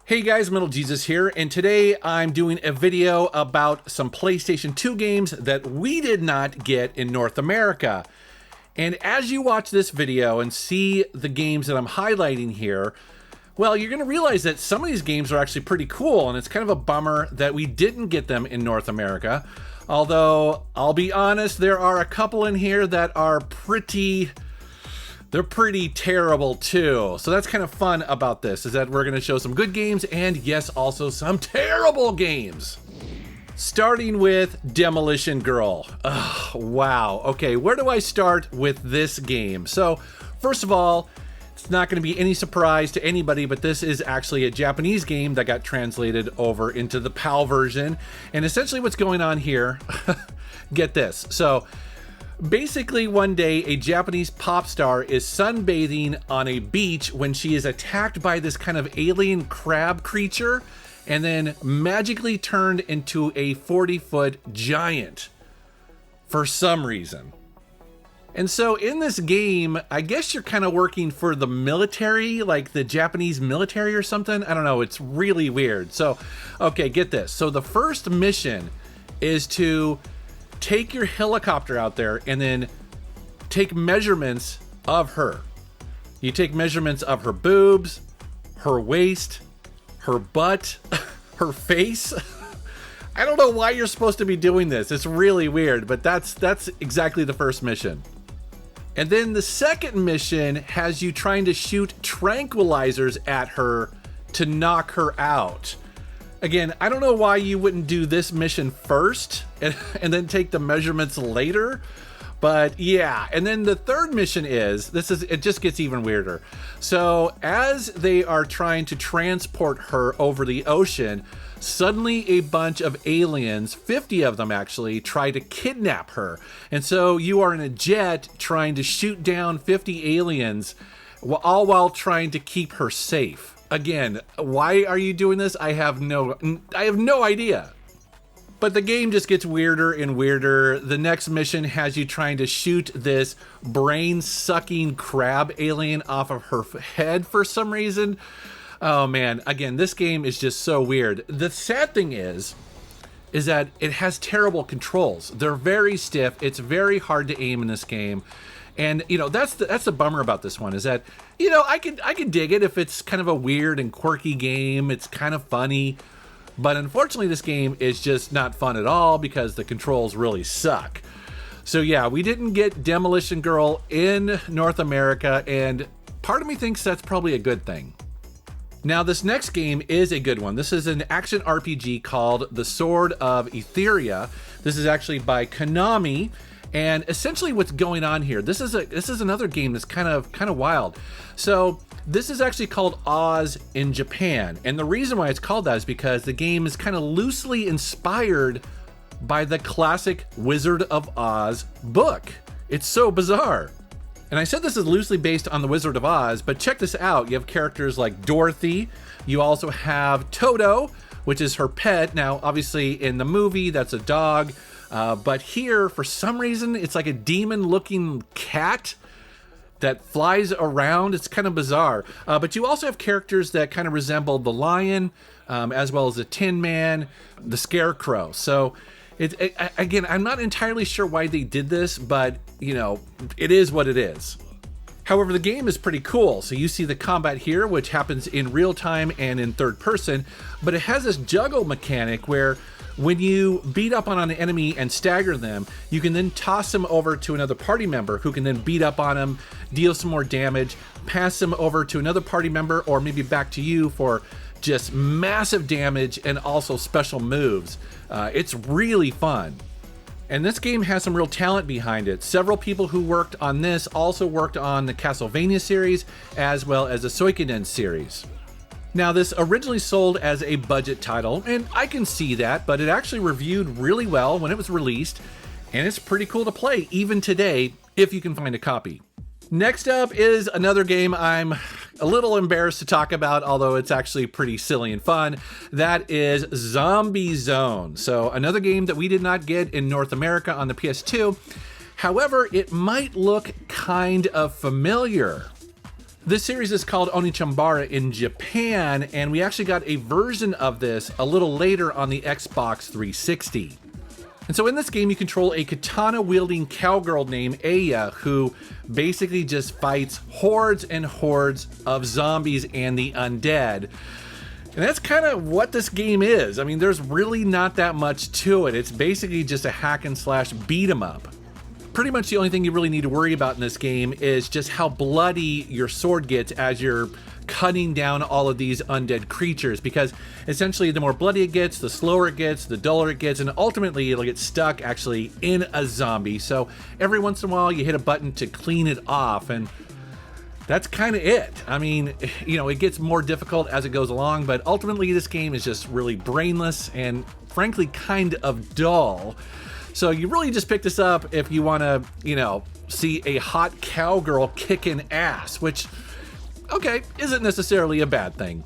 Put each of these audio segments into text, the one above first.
Hey guys, MetalJesus here, and today I'm doing a video about some PlayStation 2 games that we did not get in North America. And as you watch this video and see the games that I'm highlighting here, well, you're going to realize that some of these games are actually pretty cool, and it's kind of a bummer that we didn't get them in North America. Although, I'll be honest, there are a couple in here that are pretty terrible too. So that's kind of fun about this, is that we're going to show some good games and yes, also some terrible games. Starting with Demolition Girl. Oh, wow. Okay, where do I start with this game? So, first of all, it's not going to be any surprise to anybody, but this is actually a Japanese game that got translated over into the PAL version. And essentially what's going on here, get this. So, basically, one day, a Japanese pop star is sunbathing on a beach when she is attacked by this kind of alien crab creature and then magically turned into a 40-foot giant for some reason. And so in this game, I guess you're kind of working for the military, like the Japanese military or something. I don't know. It's really weird. So, okay, get this. So the first mission is to take your helicopter out there and then take measurements of her. You take measurements of her boobs, her waist, her butt, her face. I don't know why you're supposed to be doing this. It's really weird, but that's exactly the first mission. And then the second mission has you trying to shoot tranquilizers at her to knock her out. Again, I don't know why you wouldn't do this mission first and then take the measurements later, but yeah. And then the third mission it just gets even weirder. So as they are trying to transport her over the ocean, suddenly a bunch of aliens, 50 of them actually, try to kidnap her. And so you are in a jet trying to shoot down 50 aliens, all while trying to keep her safe. Again, why are you doing this? I have no idea. But the game just gets weirder and weirder. The next mission has you trying to shoot this brain-sucking crab alien off of her head for some reason. Oh man, again, this game is just so weird. The sad thing is that it has terrible controls. They're very stiff. It's very hard to aim in this game. And, you know, that's the bummer about this one, is that, you know, I could dig it if it's kind of a weird and quirky game. It's kind of funny. But unfortunately, this game is just not fun at all because the controls really suck. So yeah, we didn't get Demolition Girl in North America, and part of me thinks that's probably a good thing. Now, this next game is a good one. This is an action RPG called The Sword of Etheria. This is actually by Konami. And essentially what's going on here, this is another game that's kind of wild. So this is actually called Oz in Japan. And the reason why it's called that is because the game is kind of loosely inspired by the classic Wizard of Oz book. It's so bizarre. And I said this is loosely based on the Wizard of Oz, but check this out. You have characters like Dorothy. You also have Toto, which is her pet. Now, obviously in the movie, that's a dog. But here, for some reason, it's like a demon-looking cat that flies around. It's kind of bizarre. But you also have characters that kind of resemble the lion, as well as the Tin Man, the Scarecrow. So, again, I'm not entirely sure why they did this, but, you know, it is what it is. However, the game is pretty cool. So you see the combat here, which happens in real time and in third person, but it has this juggle mechanic where when you beat up on an enemy and stagger them, you can then toss them over to another party member who can then beat up on them, deal some more damage, pass them over to another party member, or maybe back to you for just massive damage and also special moves. It's really fun. And this game has some real talent behind it. Several people who worked on this also worked on the Castlevania series, as well as the Suikoden series. Now, this originally sold as a budget title, and I can see that, but it actually reviewed really well when it was released, and it's pretty cool to play even today if you can find a copy. Next up is another game I'm a little embarrassed to talk about, although it's actually pretty silly and fun. That is Zombie Zone. So another game that we did not get in North America on the PS2. However, it might look kind of familiar. This series is called Onichambara in Japan, and we actually got a version of this a little later on the Xbox 360. And so in this game, you control a katana-wielding cowgirl named Aya, who basically just fights hordes and hordes of zombies and the undead. And that's kind of what this game is. I mean, there's really not that much to it. It's basically just a hack and slash beat 'em up. Pretty much the only thing you really need to worry about in this game is just how bloody your sword gets as you're cutting down all of these undead creatures, because essentially the more bloody it gets, the slower it gets, the duller it gets, and ultimately it'll get stuck actually in a zombie. So every once in a while you hit a button to clean it off, and that's kind of it. I mean, you know, it gets more difficult as it goes along, but ultimately this game is just really brainless and frankly kind of dull. So you really just pick this up if you want to, you know, see a hot cowgirl kicking ass, which, okay, isn't necessarily a bad thing.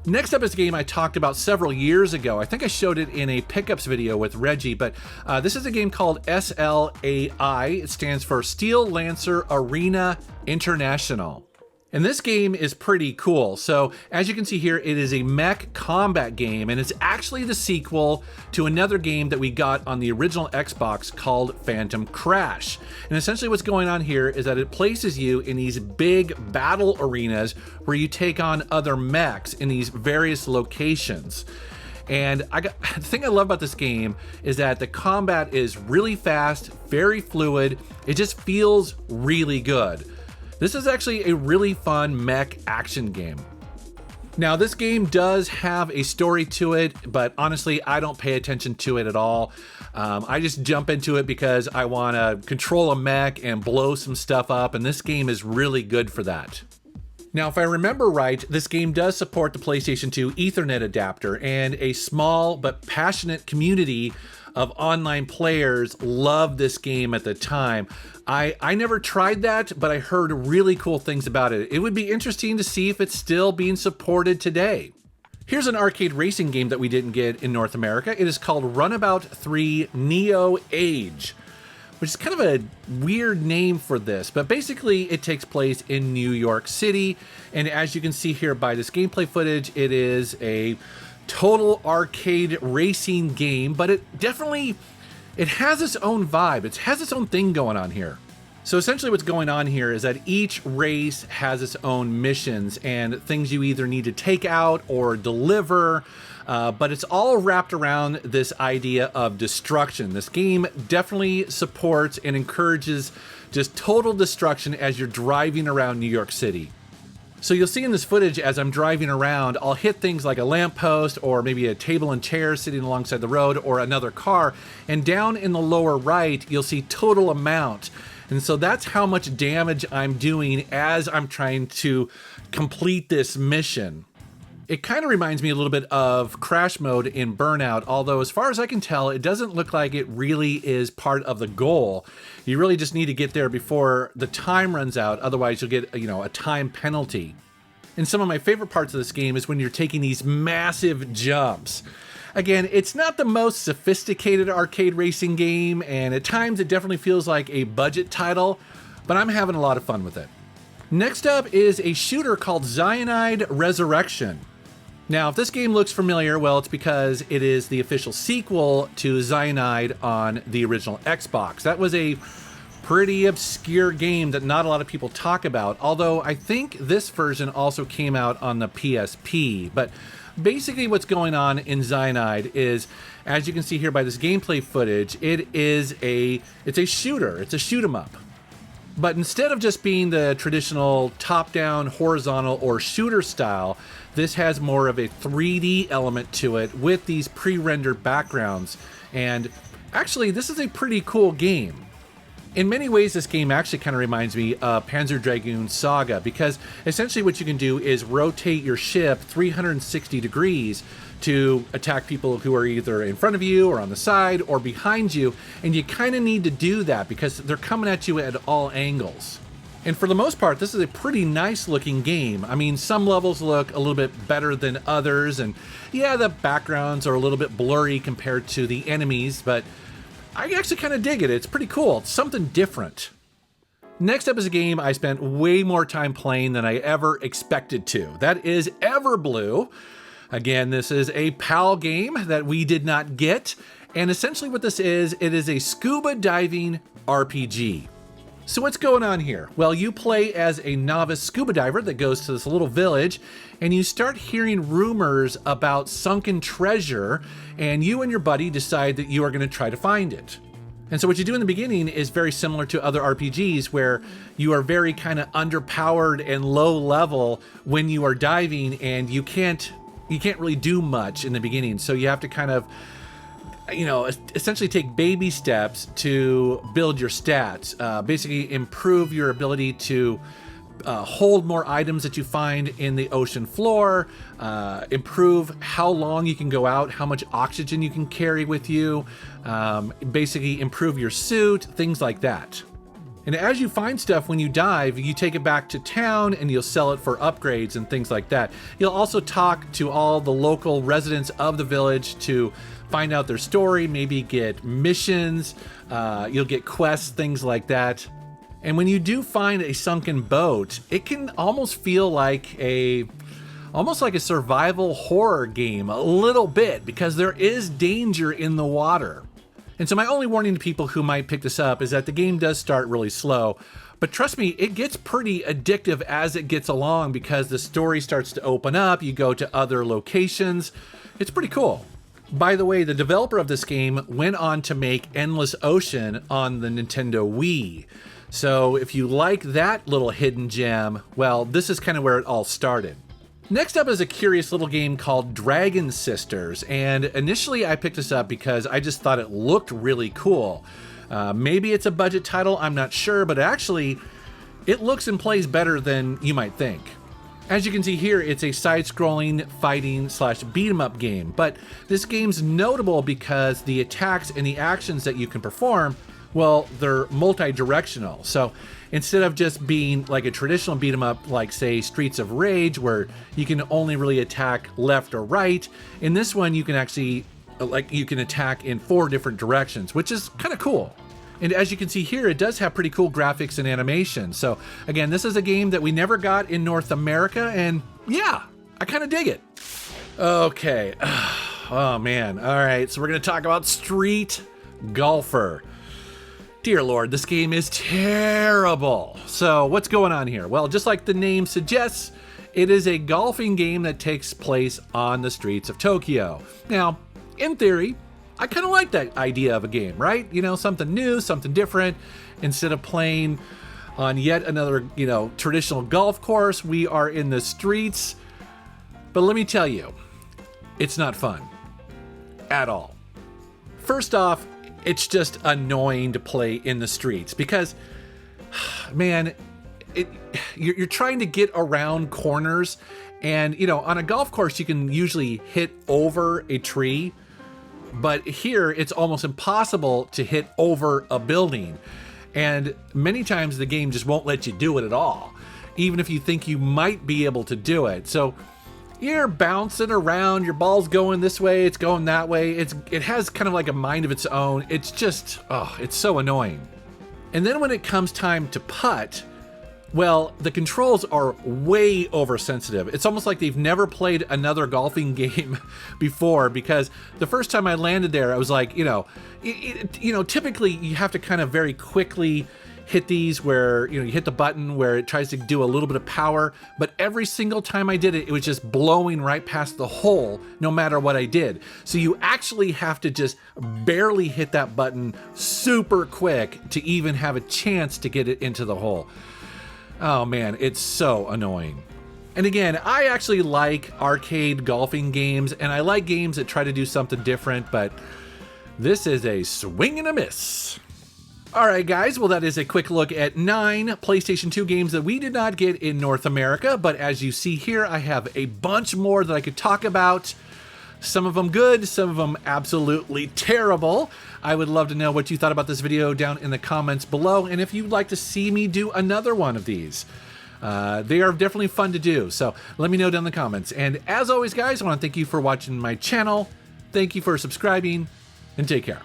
Next up is a game I talked about several years ago. I think I showed it in a pickups video with Reggie, but this is a game called S.L.A.I. It stands for Steel Lancer Arena International. And this game is pretty cool. So as you can see here, it is a mech combat game, and it's actually the sequel to another game that we got on the original Xbox called Phantom Crash. And essentially what's going on here is that it places you in these big battle arenas where you take on other mechs in these various locations. And the thing I love about this game is that the combat is really fast, very fluid. It just feels really good. This is actually a really fun mech action game. Now, this game does have a story to it, but honestly, I don't pay attention to it at all. I just jump into it because I want to control a mech and blow some stuff up, and this game is really good for that. Now, if I remember right, this game does support the PlayStation 2 Ethernet adapter, and a small but passionate community of online players loved this game at the time. I never tried that, but I heard really cool things about it. It would be interesting to see if it's still being supported today. Here's an arcade racing game that we didn't get in North America. It is called Runabout 3 Neo Age, which is kind of a weird name for this, but basically it takes place in New York City. And as you can see here by this gameplay footage, it is a total arcade racing game, but it has its own vibe. It has its own thing going on here. So essentially what's going on here is that each race has its own missions and things you either need to take out or deliver, but it's all wrapped around this idea of destruction. This game definitely supports and encourages just total destruction as you're driving around New York City. So you'll see in this footage as I'm driving around, I'll hit things like a lamppost or maybe a table and chair sitting alongside the road or another car. And down in the lower right, you'll see total amount. And so that's how much damage I'm doing as I'm trying to complete this mission. It kind of reminds me a little bit of Crash Mode in Burnout, although as far as I can tell, it doesn't look like it really is part of the goal. You really just need to get there before the time runs out, otherwise you'll get, a time penalty. And some of my favorite parts of this game is when you're taking these massive jumps. Again, it's not the most sophisticated arcade racing game, and at times it definitely feels like a budget title, but I'm having a lot of fun with it. Next up is a shooter called Xyanide Resurrection. Now, if this game looks familiar, well, it's because it is the official sequel to Xyanide on the original Xbox. That was a pretty obscure game that not a lot of people talk about, although I think this version also came out on the PSP. But basically what's going on in Xyanide is, as you can see here by this gameplay footage, it's a shooter. It's a shoot 'em up. But instead of just being the traditional top-down, horizontal, or shooter style, this has more of a 3D element to it with these pre-rendered backgrounds. And actually, this is a pretty cool game. In many ways, this game actually kind of reminds me of Panzer Dragoon Saga, because essentially what you can do is rotate your ship 360 degrees to attack people who are either in front of you or on the side or behind you, and you kind of need to do that because they're coming at you at all angles. And for the most part, this is a pretty nice looking game. I mean, some levels look a little bit better than others, and yeah, the backgrounds are a little bit blurry compared to the enemies, but I actually kind of dig it. It's pretty cool. It's something different. Next up is a game I spent way more time playing than I ever expected to. That is Everblue. Again, this is a PAL game that we did not get. And essentially what this is, it is a scuba diving RPG. So what's going on here? Well, you play as a novice scuba diver that goes to this little village, and you start hearing rumors about sunken treasure, and you and your buddy decide that you are going to try to find it. And so what you do in the beginning is very similar to other RPGs where you are very kind of underpowered and low level when you are diving, and you can't really do much in the beginning. So you have to kind of, you know, essentially take baby steps to build your stats, basically improve your ability to hold more items that you find in the ocean floor, improve how long you can go out, how much oxygen you can carry with you, basically improve your suit, things like that. And as you find stuff when you dive, you take it back to town and you'll sell it for upgrades and things like that. You'll also talk to all the local residents of the village to find out their story, maybe get missions, you'll get quests, things like that. And when you do find a sunken boat, it can almost feel like almost like a survival horror game a little bit, because there is danger in the water. And so my only warning to people who might pick this up is that the game does start really slow, but trust me, it gets pretty addictive as it gets along because the story starts to open up, you go to other locations. It's pretty cool. By the way, the developer of this game went on to make Endless Ocean on the Nintendo Wii. So if you like that little hidden gem, well, this is kind of where it all started. Next up is a curious little game called Dragon Sisters, and initially I picked this up because I just thought it looked really cool. Maybe it's a budget title, I'm not sure, but actually it looks and plays better than you might think. As you can see here, it's a side-scrolling fighting / beat 'em up game, but this game's notable because the attacks and the actions that you can perform, well, they're multi-directional. So instead of just being like a traditional beat 'em up, like say Streets of Rage, where you can only really attack left or right, in this one you can actually, you can attack in 4 different directions, which is kind of cool. And as you can see here, it does have pretty cool graphics and animation. So again, this is a game that we never got in North America, and yeah, I kind of dig it. Okay, oh man, all right, so we're gonna talk about Street Golfer. Dear Lord, this game is terrible. So what's going on here? Well, just like the name suggests, it is a golfing game that takes place on the streets of Tokyo. Now, in theory, I kind of like that idea of a game, right? You know, something new, something different. Instead of playing on yet another, you know, traditional golf course, we are in the streets. But let me tell you, it's not fun at all. First off, it's just annoying to play in the streets because, man, you're trying to get around corners, and you know, on a golf course you can usually hit over a tree, but here it's almost impossible to hit over a building, and many times the game just won't let you do it at all, even if you think you might be able to do it. So you're bouncing around, your ball's going this way, it's going that way. It has kind of like a mind of its own. It's just, oh, it's so annoying. And then when it comes time to putt, well, the controls are way oversensitive. It's almost like they've never played another golfing game before, because the first time I landed there, I was like, you know, typically you have to kind of very quickly hit these where, you know, you hit the button where it tries to do a little bit of power, but every single time I did it, it was just blowing right past the hole no matter what I did. So you actually have to just barely hit that button super quick to even have a chance to get it into the hole. Oh man, it's so annoying. And again, I actually like arcade golfing games, and I like games that try to do something different, but this is a swing and a miss. All right, guys, well, that is a quick look at 9 PlayStation 2 games that we did not get in North America, but as you see here, I have a bunch more that I could talk about. Some of them good, some of them absolutely terrible. I would love to know what you thought about this video down in the comments below, and if you'd like to see me do another one of these. They are definitely fun to do, so let me know down in the comments. And as always, guys, I want to thank you for watching my channel. Thank you for subscribing, and take care.